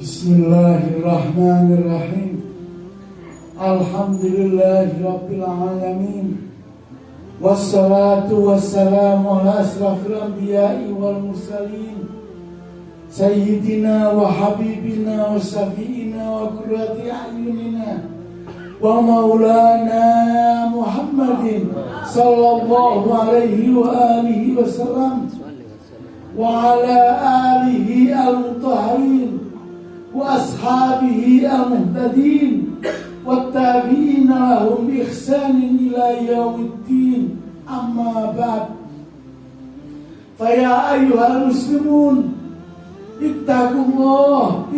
Bismillahirrahmanirrahim. Alhamdulillahirabbil alamin. Wassalatu wassalamu ala asrafil anbiya'i wal mursalin. Sayyidina wa habibina wa syafi'ina wa qurrati a'yunina wa maulana Muhammadin sallallahu alaihi wa alihi wasallam wa ala alihi al-mutahharin wa ashabihi al-muhtadin wa tabi'ina lahum bi ihsanin ila yaumiddin. Amma ba'd. Fa ya ayyuhal muslimun, ittaqullah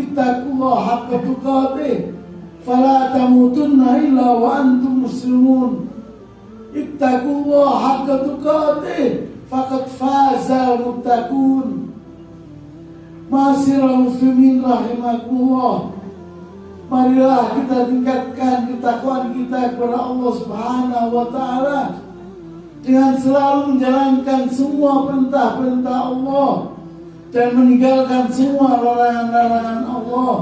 haqqa tuqatih, fala tamutunna illa wa antum muslimun. Ittaqullah haqqa tuqatih, faqad fazal muttaqun. Ma'asyiral muslimin rahimakumullah, marilah kita tingkatkan ketakwaan kita kepada Allah Subhanahu wa taala dengan selalu menjalankan semua perintah-perintah Allah dan meninggalkan semua larangan-larangan Allah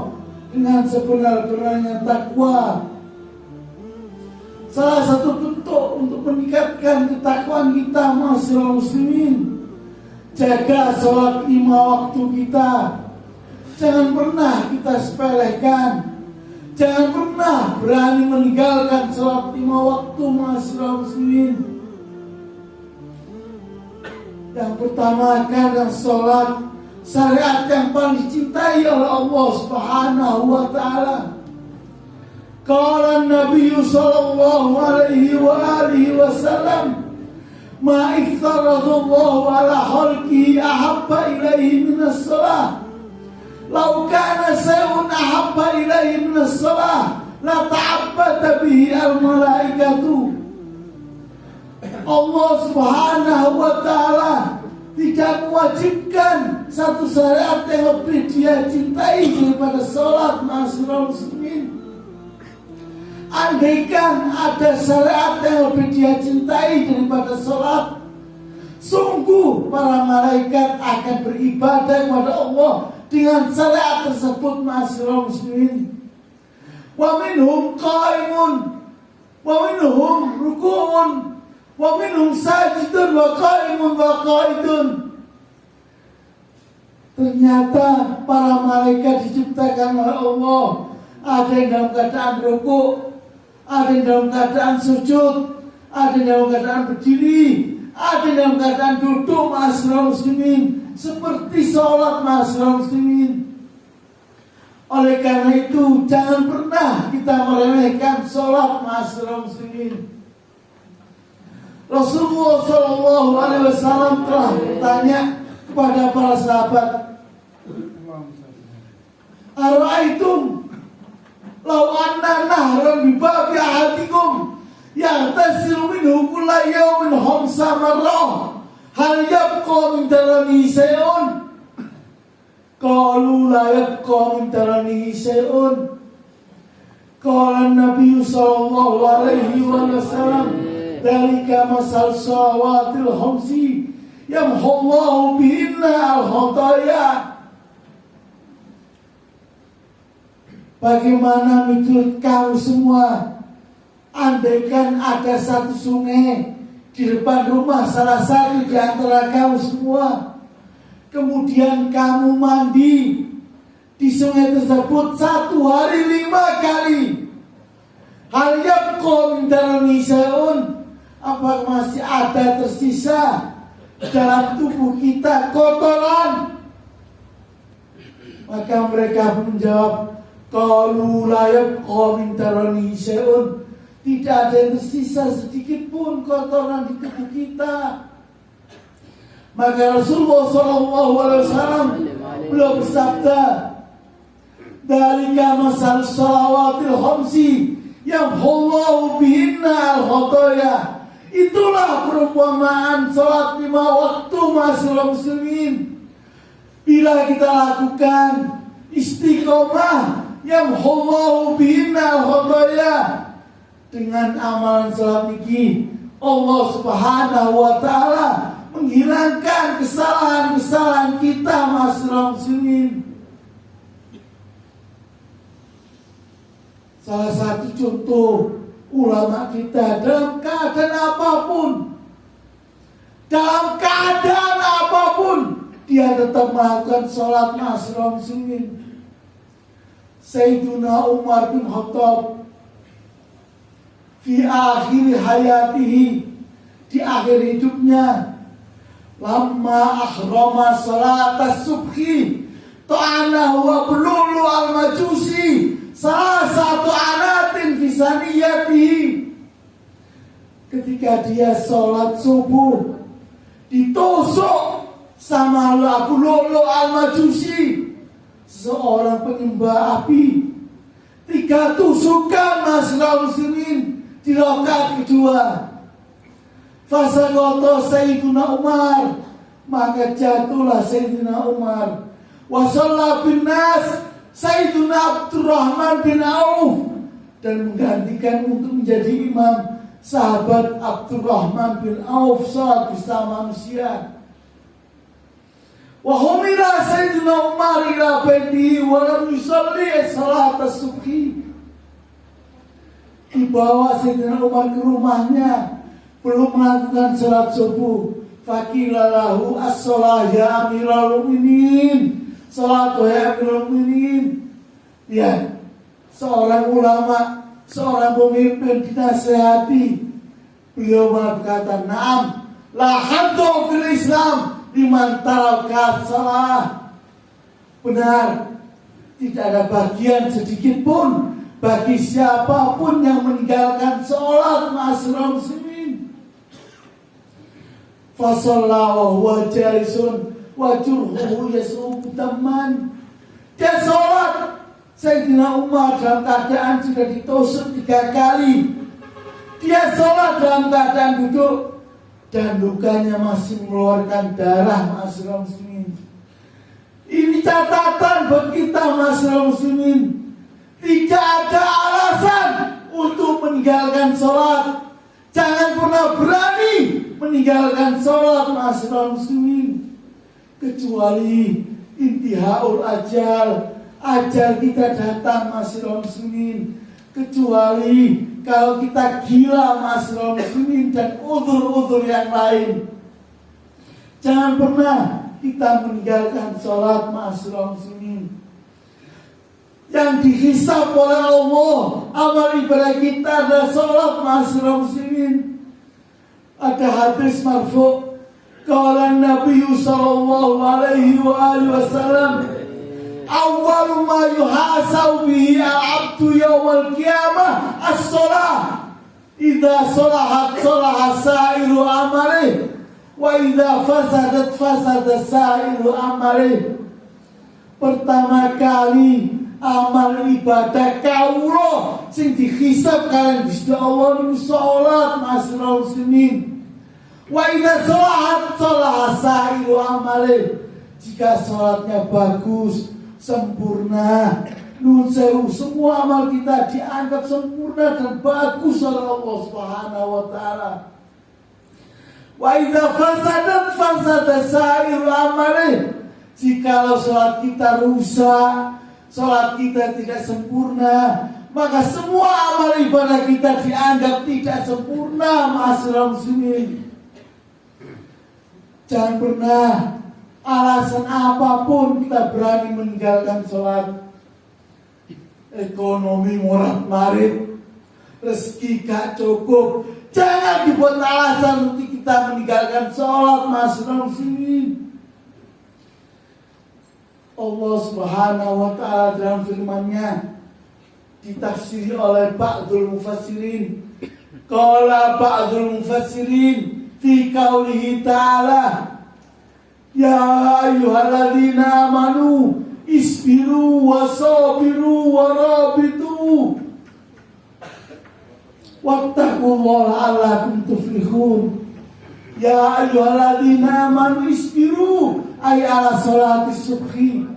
dengan sebenar-benarnya takwa. Salah satu bentuk untuk meningkatkan ketakwaan kita, ma'asyiral muslimin, jaga sholat 5 waktu kita. Jangan pernah kita sepelekan. Jangan pernah berani meninggalkan sholat 5 waktu, ma'asyiral muslimin. Yang pertama, karena sholat syariat yang paling dicintai oleh Allah Subhanahu wa taala. Qala Nabi sallallahu alaihi wa alihi wasallam, ma iftaradallahu ala khalqihi ahabba ilaihi minas shalah. Law kana shay'un ahabba ilaihi minas shalah la ta'abbada bihi al-malaikatu. Allah Subhanahu wa taala tidak mewajibkan satu syariat yang lebih dia cintai daripada sholat, ma'asyiral muslimin. Andaikan ada syariat yang lebih dia cintai daripada sholat, sungguh para malaikat akan beribadah kepada Allah dengan syariat tersebut, ma'asyiral muslimin. Wa minhum qaimun wa minhum ruku'un wa minhum sajidun wa qaimun wa qaidun. Ternyata para malaikat diciptakan oleh Allah, ada yang dalam keadaan rukuk, ada yang dalam keadaan sujud, ada yang dalam keadaan berdiri, ada yang dalam keadaan duduk, ma'asyiral muslimin, seperti sholat, ma'asyiral muslimin. Oleh karena itu, jangan pernah kita meremehkan sholat, ma'asyiral muslimin. Rasulullah sallallahu alaihi wasallam telah bertanya kepada para sahabat, "Ara'aitum law anna nahran bi babi ahadikum yaghtasilu minhu kulla yawmin khamsa marrah hal yabqa min daranihi shay'un?" Qalu la yabqa min daranihi shay'un. Qala an-nabiy sallallahu alaihi wasallam, "Dalika masal shawatil khamsi yamhullahu bihinna al-khataya." Bagaimana menurut kamu semua, andaikan ada satu sungai di depan rumah salah satu di antara kamu semua, kemudian kamu mandi di sungai tersebut 1 hari 5 kali, hal yabqa min darani syai'un, apa masih ada tersisa dalam tubuh kita kotoran? Maka mereka menjawab, qalu la yabqa min darani syai'un, tidak ada yang tersisa sedikit pun kotoran di tubuh kita. Maka Rasulullah sallallahu alaihi wasallam beliau bersabda, "Dalika masal shalawatil khamsi yamhullahu bihinna al-khataya." Itulah perumpamaan sholat 5 waktu, ma'asyiral muslimin. Bila kita lakukan istiqomah, yamhullahu bihinna al-khataya, dengan amalan sholat ini, Allah Subhanahu wa taala menghilangkan kesalahan-kesalahan kita, ma'asyiral muslimin. Salah satu contoh ulama kita dalam keadaan apapun, dia tetap melakukan sholat ma'asyiral muslimin. Sayyiduna Umar bin Khattab fi akhir hayatihi, di akhir hidupnya, lamma ahrama salat as-subhi ta'anahu wa bululu al-majusi salah satu anatin fisaniyatihi. Ketika dia sholat subuh ditusuk sama Abu Lulu al-Majusi, seorang penyembah api. 3 tusukan ma'asyiral muslimin di rakaat kedua. Fasaqata Sayyiduna Umar, maka jatuhlah Sayyidina Umar. Wa shalla bin nas Sayyiduna Abdurrahman bin Auf, dan menggantikan untuk menjadi imam sahabat Abdurrahman bin Auf salat bersama manusia. Wa humila Sayyidina Umar ila baitihi wa lam yusalli salat as-subhi. Dibawa Sayyidina Umar ke rumahnya, belum melakukan salat subuh. Faqila lahu as-shalah ya amiral mu'minin, salat ya amiral mu'minin. Ya, seorang ulama, seorang pemimpin dinasehati, beliau berkata, "Na'am, la haddu fil Islam liman taraka shalah." Benar, tidak ada bagian sedikit pun bagi siapapun yang meninggalkan sholat ma'asyiral muslimin. Fa shalla wa huwa jalisun wa jurhuhu yas'ubu tamman. Dia sholat, Sayyidina Umar dalam keadaan sudah ditusuk 3 kali. Dia sholat dalam keadaan duduk dan lukanya masih mengeluarkan darah ma'asyiral muslimin. Ini catatan buat kita ma'asyiral muslimin. Tidak ada alasan untuk meninggalkan sholat. Jangan pernah berani meninggalkan sholat ma'asyiral muslimin, kecuali intihaul ajal, ajal kita datang ma'asyiral muslimin, kecuali kalau kita gila ma'asyiral muslimin dan udzur-udzur yang lain. Jangan pernah kita meninggalkan sholat ma'asyiral muslimin. Yang dihisab oleh Allah amal ibadah kita adalah sholat ma'asyiral muslimin. Ada hadis marfu', qala Nabi sallallahu alaihi wasallam, awwalu ma yuhasabu bihi al-'abdu yawmal qiyamah as-shalah. Idza salahat salaha sa'iru amalihi wa idza fasadat fasada sa'iru amalihi. Pertama kali amal ibadah kawula sing dihisab kalian Gusti Allah niku salat ma'asyiral muslimin. Wa idza salahat salaha sa'iru amalihi. Jika salatnya bagus, sempurna, nun sewu, semua amal kita dianggap sempurna dan bagus oleh Allah Subhanahu wa taala. Wa idza fasadat fasada sa'iru amalihi. Jikalau salat kita rusak, salat kita tidak sempurna, maka semua amal ibadah kita dianggap tidak sempurna ma'asyiral muslimin. Jangan pernah alasan apapun kita berani meninggalkan sholat. Ekonomi morat-marit, rezeki gak cukup, jangan dibuat alasan untuk kita meninggalkan sholat ma'asyiral muslimin. Allah Subhanahu wa ta'ala dalam firman-Nya ditafsiri oleh ba'dul mufassirin. Qala ba'dul mufassirin fi qaulihi ta'ala, ya ayyuhalladzina amanu isbiru wa sabiru wa rabitu wattaqullaha la'allakum tuflihun. Ya ayyuhalladzina amanu isbiru ay ala salati subhi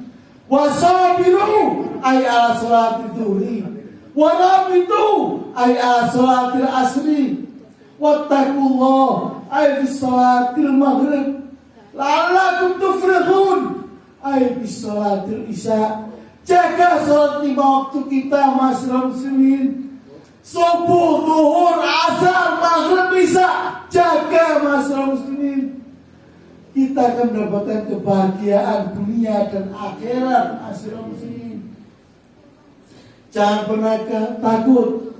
wa sabiru ay ala salati dhuhri wa rabitu ay ala salati asri wattaqullaha ay fi salatil maghrib la'allakum tuflihun ay fi salatil isya. Jaga sholat 5 waktu kita, masyarakat muslimin. Subuh, zuhur, asar, maghrib, isya. Jaga, masyarakat muslimin. Kita akan mendapatkan kebahagiaan dunia dan akhirat, masyarakat muslimin. Jangan pernah takut.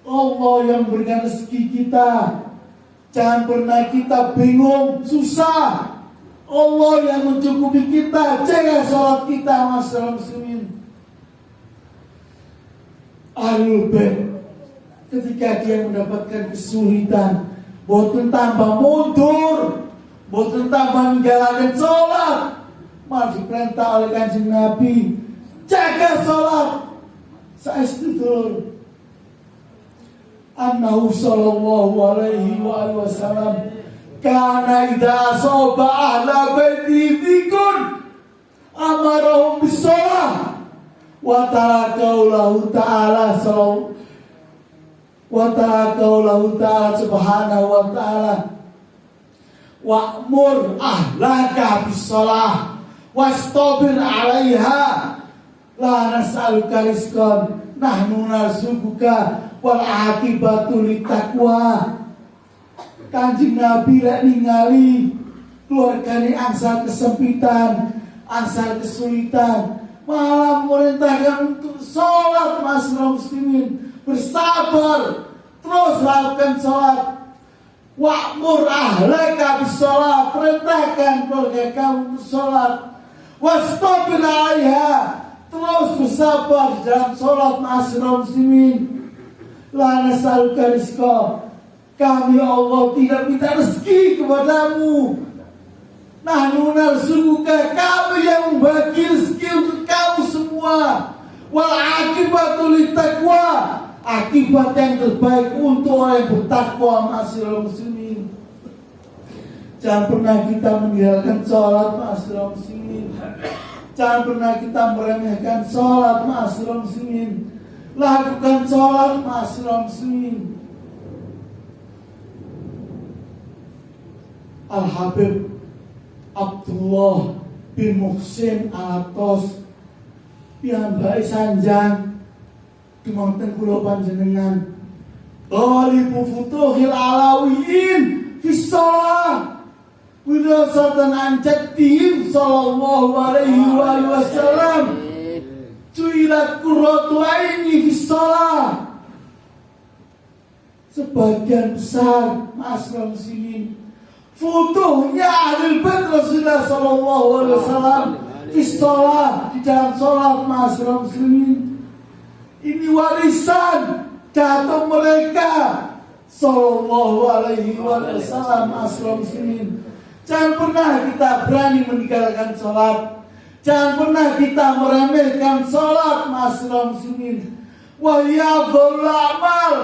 Allah yang memberikan rezeki kita. Jangan pernah kita bingung, susah. Allah yang mencukupi kita. Jaga sholat kita, masyarakat muslimin. Ahlul Bait ketika dia mendapatkan kesulitan, boten tambah mundur, boten tambah menjalankan sholat, malah diperintah oleh Kanjeng Nabi, jaga sholat. Saya setuju. Annahu sallallahu alaihi wasallam kana idza asaba ahla baiti dzikun amarahum bis-shalah wa ta'ala qaulahu ta'ala subhanahu wa ta'ala wa'mur ahlaka bis-shalah wastabir 'alaiha la nas'aluka rizqan nahnu narzuquka wal akibatu littaqwa. Kanjeng Nabi lek ningali keluargane angsal kesempitan, angsal kesulitan, malah merintahkan untuk sholat, masyarakat muslimin. Bersabar, terus lakukan sholat. Wa'mur ahlaka bis-shalah, perintahkan keluarga kamu untuk sholat. Wastabir 'alaiha, terus bersabar di dalam sholat, masyarakat muslimin. La nas'aluka rizqa, kami Allah tidak minta rezeki kepadamu. Nahnu narzuquka, kami yang membagi rezeki untuk kamu semua. Wal akibatu littaqwa, akibat yang terbaik untuk orang yang bertakwa, masyarakat muslimin. Jangan pernah kita meninggalkan sholat, masyarakat muslimin. Jangan pernah kita meremehkan sholat, masyarakat muslimin. Lakukan sholat, masyarakat muslimin. Al-Habib Abdullah bin Muhsin Al-Atos piyambake sanjang dumateng kula panjenengan Thalibu futuhil alawiyin fis shalah wirasatan an jaddihim sallallahu alaihi wasallam ju'ilat qurratu aini fis shalah. Sebagian besar masyarakat muslimin futuhnya Ahlul Bait Rasulullah sallallahu alaihi wasallam fi shalah, di dalam salat, masyarakat muslimin. Ini warisan jatuh mereka sallallahu alaihi wasallam, masyarakat muslimin. Jangan pernah kita berani meninggalkan salat. Jangan pernah kita meremehkan salat, masyarakat muslimin. Wa ya'dhul amal,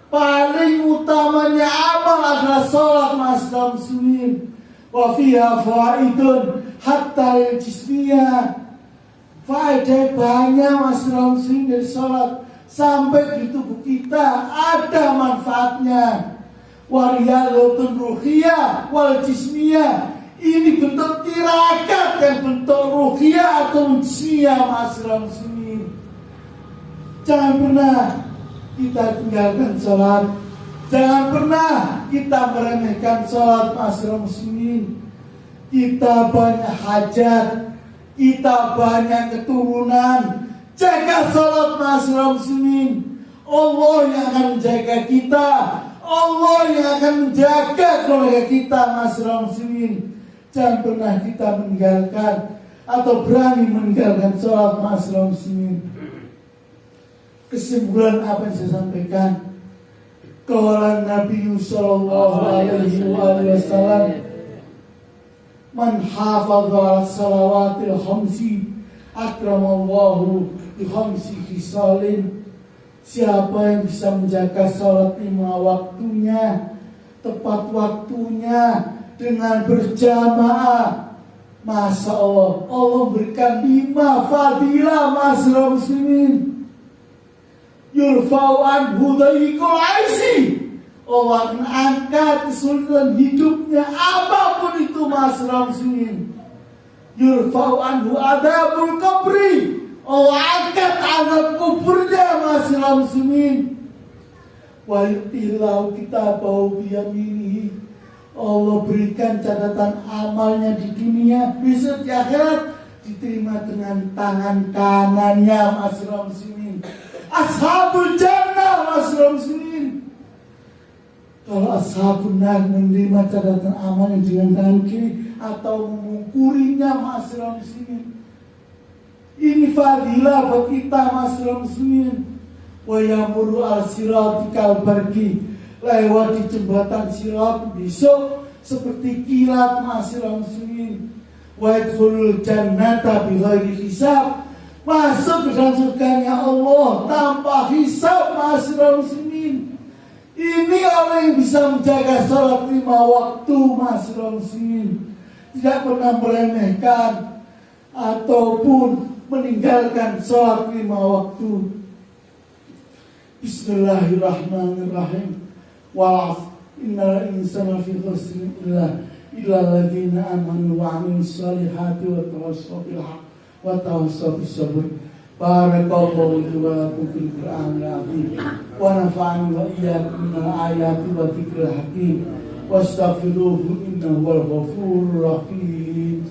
paling utamanya amal adalah sholat, masyarakat muslimin. Wa fiha faidun hatta jismiyah, faedah banyak, masyarakat muslimin, dari sholat sampai di tubuh kita ada manfaatnya. Wa riyadhatun ruhiyah wal jismiyah, ini bentuk tirakat dan bentuk ruhiyah atau jismiyah, masyarakat muslimin. Jangan pernah kita tinggalkan sholat. Jangan pernah kita meremehkan sholat, masyarakat muslimin. Kita banyak hajat, kita banyak keturunan. Jaga sholat, masyarakat muslimin. Allah yang akan menjaga kita. Allah yang akan menjaga keluarga kita, masyarakat muslimin. Jangan pernah kita meninggalkan atau berani meninggalkan sholat, masyarakat muslimin. Kesimpulan apa yang saya sampaikan, qala Nabi sallallahu alaihi wasallam, man hafadha 'ala salawatil khamsi akramallahu bi khamsi khisalin. Siapa yang bisa menjaga salat 5 waktunya, tepat waktunya, dengan berjamaah, Masya Allah, Allah berikan 5 fadilah, masyarakat muslimin. Yurfa'u anhu dhayiqul aisi, Allah akan angkat kesulitan hidupnya apapun itu, masyarakat muslimin. Yurfa'u anhu adabul qabri, Allah angkat azab kuburnya masyarakat muslimin. Wa yutillahu kitabahu biyaminihi. Allah berikan catatan amalnya di dunia, besok di akhirat diterima dengan tangan kanannya masyarakat muslimin. Ashabul jannah masyarakat muslimin. Kalau ashabun nar menerima catatan amalnya dengan tangan kiri atau memukurinya masyarakat muslimin. Ini fadilah buat kita masyarakat muslimin. Wa yamuru al-siratikal barki, lewat di jembatan sirat besok seperti kilat masyarakat muslimin. Wa yadkhulul jannata bighairi hisab, masuk ke dalam surganya Allah tanpa hisab masyarakat muslimin. Ini orang yang bisa menjaga salat 5 waktu masyarakat muslimin, tidak pernah meremehkan ataupun meninggalkan salat 5 waktu. Bismillahirrahmanirrahim. Wa'af innal insana fi khusrin illa alladziina amanu wa 'amilus shalihati wa tawassaw bil haqq wa tawassaw bis sabr. Barakallahu li wa lakum fil Qur'anil 'azim wa nafa'ani wa iyyakum minal ayati wa dzikril hakim. Wastaghfiruhu innahu huwal ghafurur rahim.